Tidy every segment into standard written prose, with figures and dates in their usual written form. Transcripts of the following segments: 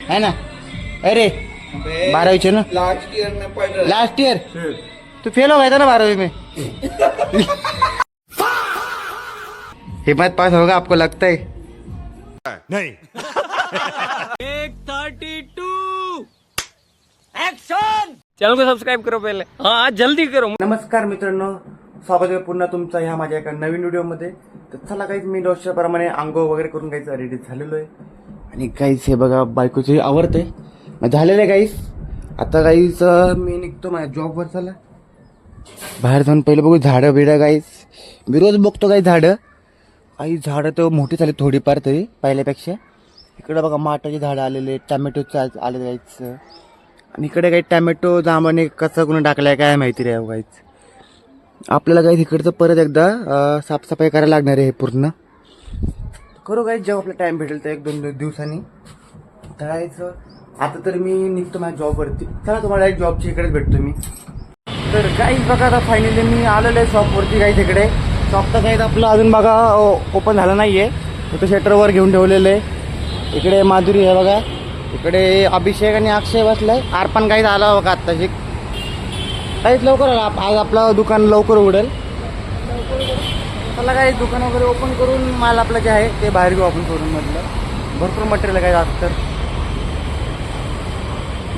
है ना? अरे 12वीं ना, लास्ट ईयर में पढ़ रहा लास्ट ईयर तू फेल हो गया था ना 12वीं में। हिम्मत पास होगा आपको लगता है? नहीं। 132 एक्शन। चैनल को सब्सक्राइब करो पहिले, हाँ जल्दी करो। नमस्कार मित्रांनो, स्वागत आहे पुन्हा तुमचं ह्या माझ्या एका नवीन व्हिडिओमध्ये। तर चला काहीच मी रोजच्याप्रमाणे आंघोळ वगैरे करून काहीच रेडी झालेलो आहे आणि काहीच हे बघा बायकोची आवडते झालेलं आहे काहीच। आता काहीच मी निघतो माझ्या जॉबवर। चला बाहेर जाऊन पहिलं बघू झाडं बिडं काहीच। मी रोज बघतो काही झाडं, काही झाडं तर मोठी झाली थोडीफार तरी पहिल्यापेक्षा। इकडे बघा माटाची झाडं आलेले, टॅमॅटोचं आले काहीच, आणि इकडे काही टॅमॅटो जांभणे कसं कोणी टाकलाय काय माहिती रे काहीच। आपल्याला काही तिकडचं परत एकदा साफसफाई करायला लागणार आहे हे पूर्ण करू काही जेव्हा आपला टाइम भेटेल तर 1-2 दिवसांनी करायचं। आता तर मी निघतो माझ्या जॉबवरती। चला तुम्हाला एक जॉबची इकडेच भेटतो मी। तर काहीच बघा आता फायनली मी आलेलो आहे शॉपवरती। काही तिकडे शॉप तर काहीच आपलं अजून बघा ओपन झालं नाही आहे, तर शटरवर घेऊन ठेवलेलं आहे। इकडे माधुरी आहे बघा, इकडे अभिषेक आणि अक्षय बसलाय। आरपण काहीच आला बघा आत्ताशी, काहीच लवकर आला। आज आपलं दुकान लवकर उघडेल। चला काही दुकान वगैरे ओपन करून माल आपलं जे आहे ते बाहेर घेऊ आपण शोरूम मधलं। भरपूर मटेरियल काय जास्त तर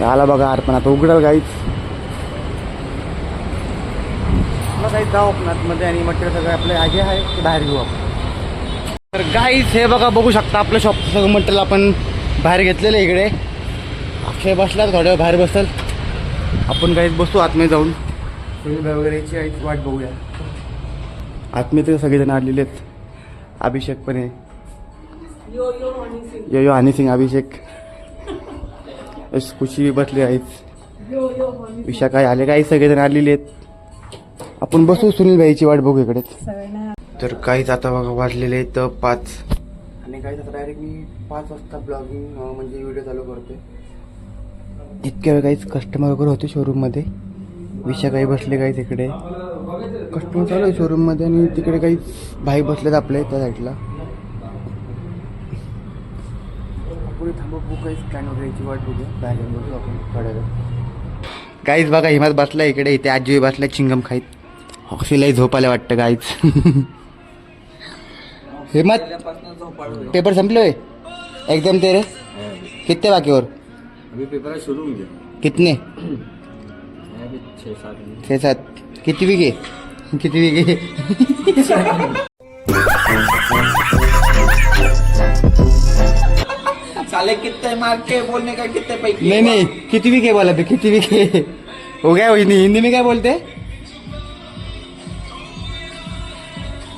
आला बघा आरपण आता उघडेल काहीच। मला काही जाऊ आपण आतमध्ये आणि मटेरियल सगळं आपलं जे आहे ते बाहेर घेऊ आपण। तर गाईच हे बघा बघू शकता आपलं शॉपचं सगळं मटेरियल आपण बाहेर घेतलेलं आहे। इकडे अक्षय बसला, थोड्या वेळ बाहेर बसल, आपण काहीच बसतो आतमध्ये जाऊन सुनील वगैरे याची वाट बघूया। आतमध्ये सगळेजण आलेले आहेत, अभिषेक पण आहे, यो यो हनी सिंग, अभिषेक, खुशी बसले आहेत, विशा काय आले, काही सगळेजण आलेले आहेत। आपण बसू सुनील भाईची वाट बघू इकडेच। तर काहीच आता बघा वाजलेले आहेत 5 आणि काहीच आता डायरेक्ट मी 5 वाजता ब्लॉगिंग म्हणजे व्हिडिओ चालू करतोय। इतक्या वेळ काहीच कस्टमर वगैरे होते शोरूममध्ये, विषय काही बसले काही तिकडे कस्टमर चालू आहे शोरूममध्ये, आणि तिकडे काहीच भाई बसलेत आपले त्या साईडला। पुढे थांबू काहीच प्लॅन वगैरेची वाट बघू, बाहेर बघू आपण थोड्या वेळ। काहीच बघा हिमत बसला इकडे, इथे आजी बसला चिंगम खाईत, हॉक्सीलाही झोप आल्या वाटतं काहीच। हिमत पेपर संपले एकदम तेरे कितने बाकी और? अभी पेपर शुरू हो गया। कितने? 6-7 किती विके साले कितने मार्क के बोलने का कितने पैसे? नहीं किती विके बोला तो किती विके हो गया। हिंदी में क्या बोलते?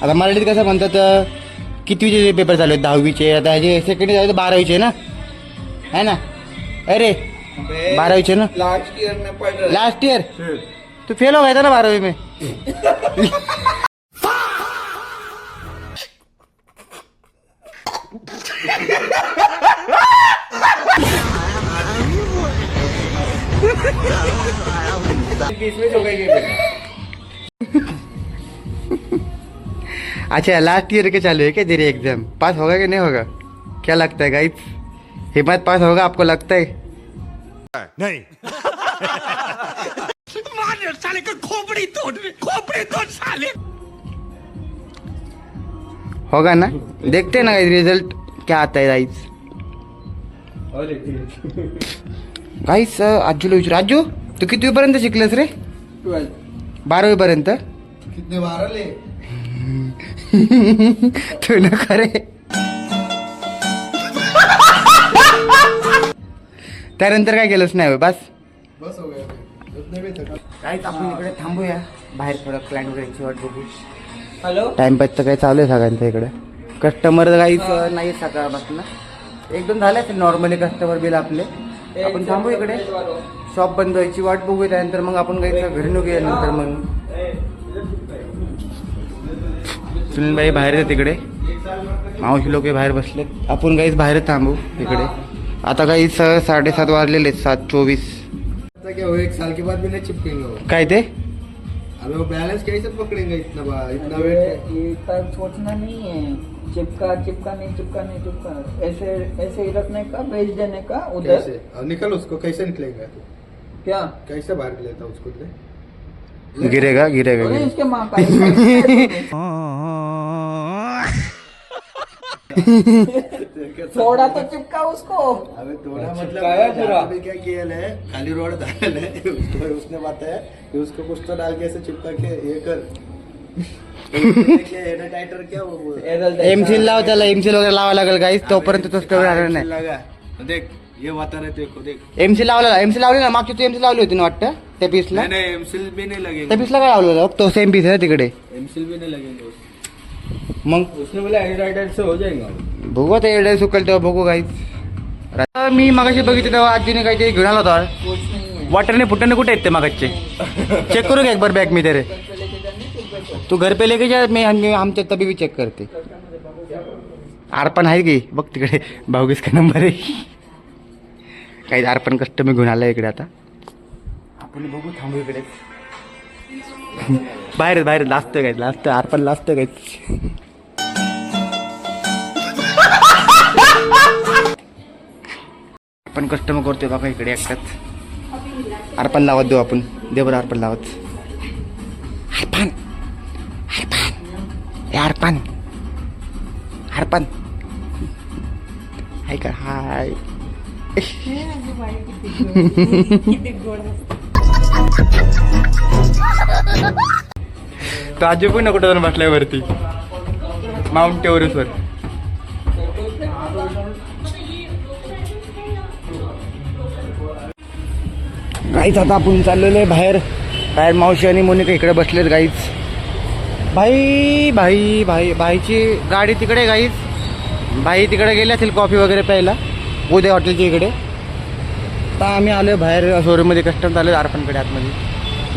आता मराठीत कसं म्हणतात कितवीचे पेपर चालू आहेत? 10वीचे, आता ह्याचे सेकंड झाले तर 12वीचे ना, है ना? अरे 12वीचे ना, लास्ट ईयर में पढ़ रहा लास्ट ईयर तू फेल हो गया था ना 12वीं में। अच्छा लास्ट ईयर के चालू है क्या तेरी एग्जाम? पास होगा कि नहीं होगा? क्या लगता है गाइस, हिम्मत पास होगा आपको लगता है? नहीं। साले का खोपड़ी तोड़ साले। होगा ना, देखते हैं ना रिजल्ट क्या आता है गाइस। गाइस आजूला विचार, आजू तू कितवीपर्यंत शिकलेस रे? 12वी पर्यंत? कितने 12 ले? तू न करे त्यानंतर काय केलंच नाही बस हो गया काहीच। आपण इकडे थांबूया, बाहेर थोडं क्लायंट वगैरेची वाट बघू। हेलो टाइमपास तर काही चालू आहे सगळ्यांच्या इकडे। कस्टमर काहीच नाही सकाळपासून, 1-2 झाले असेल नॉर्मली कस्टमर बिल आपले। आपण थांबू इकडे, शॉप बंद व्हायची वाट बघूया, त्यानंतर मग आपण काही घरी निघूया। नंतर मग सुनीलबाई बाहेर आहेत तिकडे, मावशी लोक बाहेर बसलेत, आपण काहीच बाहेर थांबू इकडे। आता काही 7:30 वाजलेले, 7:24। क्या हो, 1 साल के बाद भी नहीं चिपकेंगे काय ते? अबे वो बैलेंस कैसे पकड़ेंगे इतना वेट? इतना सोचना नहीं है, चिपका चिपका नहीं चिपका ऐसे ऐसे ही रखने का भेज देने का उधर कैसे अब निकल उसको कैसे निकलेगा तू क्या कैसे बाहर लेता उसको ले गिरेगा गिरेगा अरे गिरेगा। इसके माँ का थोड़ा तो चिपका उसको अबे थोड़ा मतलब चिपकाया पूरा। यहाँ पे क्या किया है खाली रोड डाल है उसको उसने बताया कि उसको कुछ तो डाल के ऐसे चिपका के ये कर टाइटर क्या वो एमसील लाव त्याला एमसील वगैरे लावा लागेल गाईस तोपर्यंत तो स्टोरी राहणार नाही. लगा देख ये बता रहे देखो देख एमसी लावलेला एमसी लावली ना मागची तू एमसी लावली होती ना वाटतं त्या पीसला. नहीं नहीं एमसील भी नहीं लगेंगे त्या पीसला काय लावलेलं तो सेम पीस आहे ना तिकडे. एमसील भी नहीं लगेंगे मग उसने बोला राइडर से हो जाएगा बघू आता एवढे सुकल तेव्हा बघू गाईस. मी मगाशी बघितलं तेव्हा आजीने काहीतरी घेऊन आला होता. कुछ नहीं है वाटरने फुटणे कुठे आहेत ते मागचे चेक करू का एक बार बॅग मी तेरे. तू घर पे लेके जा मी आमच्या तबी भी चेक करते. आरपण आहे की बघ तिकडे भाऊगीस का नंबर आहे. काही आरपण कस्टमर घेऊन आला इकडे आता. आपण बघू थांबू इकडे. बाहेर बाहेर लाजतोय काय लाजतोय आरपण लाजतोय काय. आपण कस्टमर करतोय बघा इकडे एकटाच. आरपण लावत देऊ आपण दे बरं आरपण लावत. आरपण आरपण आरपण हाय का हाय. ताजू पण कुठं जाऊन बसलाय वरती माउंट एव्हरेस्ट वर. गाईच आता आपण चाललेलो आहे बाहेर. बाहेर मावशी आणि मोनिका इकडे बसलेत गाईच. भाई भाई भाई भाईची गाडी तिकडे गाईच. भाई तिकडे गेले असतील कॉफी वगैरे प्यायला उद्या हॉटेलच्या इकडे. आता आम्ही आलो बाहेर शोरूममध्ये कस्टमर आलो आरपणकडे आतमध्ये.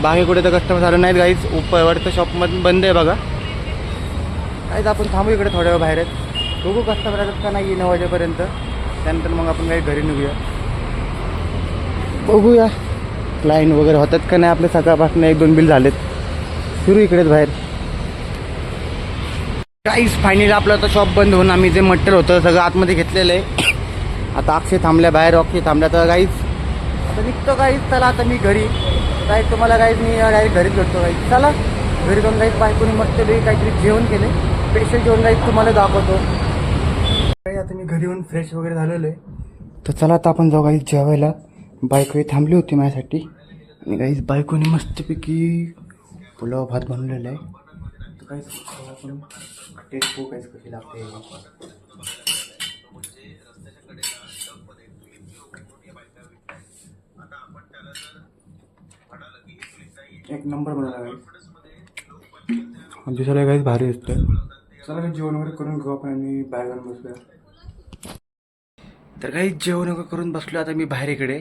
बाकी कुठे तर कस्टमर झालं नाहीत गाईच. वरचं शॉपमध्ये बंद आहे बघा. काहीच आपण थांबू इकडे थोड्या वेळ बाहेर आहेत. बघू कस्टमर येतात का नाही 9 वाजेपर्यंत. त्यानंतर मग आपण काही घरी निघूया. बघूया क्लायंट वगैरे होतात का नाही आपले. सकाळपासून 1-2 बिल झालेत. फिरू इकडेच बाहेर. काहीच फायनली आपलं आता शॉप बंद होऊन आम्ही जे मटेरियल होतं सगळं आतमध्ये घेतलेलं आहे. आता अक्षय थांबल्या बाहेर. अक्षय थांबल्या तर काहीच आता निघतो काहीच. चला आता मी घरी काही तुम्हाला काहीच मी डायरेक्ट घरीच भेटतो काहीच. चला घरी जाऊन काहीच बायकोनी मस्त काहीतरी जेवण केले स्पेशल जेवण काहीच तुम्हाला दाखवतो. काही आता मी घरी येऊन फ्रेश वगैरे झालेलो आहे. तर चला आता आपण जाऊ काहीच जेवायला. बायको थांबली होती माझ्यासाठी आणि काहीच बायकोनी मस्तपैकी पुलाव भात बनवलेला आहे. तर काहीच आपण टेस्ट काहीच कशी लागते. एक नंबर बनवला दिसायला काहीच भारी दिसतोय. चला काही जेवण वगैरे करून घेऊ आपण आणि बाहेर जाऊन बसूया. तर काही जेवण वगैरे करून बसलो आता मी बाहेर इकडे.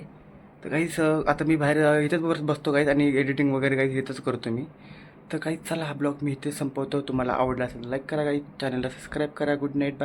तर काहीच आता मी बाहेर इथेच बसतो काहीच आणि एडिटिंग वगैरे काहीच इथंच करतो मी. तर काहीच चला हा ब्लॉग मी इथे संपवतो. तुम्हाला आवडला असेल लाईक करा, काही चॅनलला सबस्क्राईब करा. Good night bye.